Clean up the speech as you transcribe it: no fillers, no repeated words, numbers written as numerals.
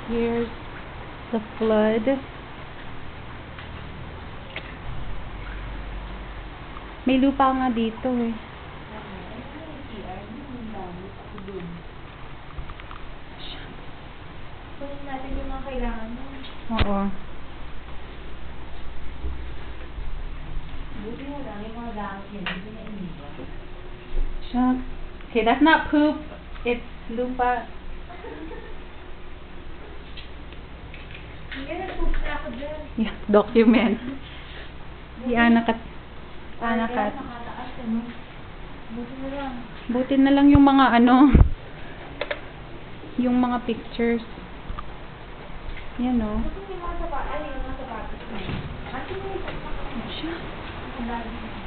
Here's the flood. May lupa nga dito eh. Kunin natin yung mga kailangan mo. Oo. Buti mo lang yung mga gamit yun. Hindi na iniwan. Shucks. Okay, that's not poop. It's lupa. Hindi, nag-poop na ako dyan. Yeah, document. Si Anakat. Nakataas, ano. Buti na lang. Buti na lang yung mga ano, yung mga pictures. Yan o. Buti yung mga sapatos. Ay, yung mga sapatos na. Kasi may sapatos na. Shucks. Ang dami.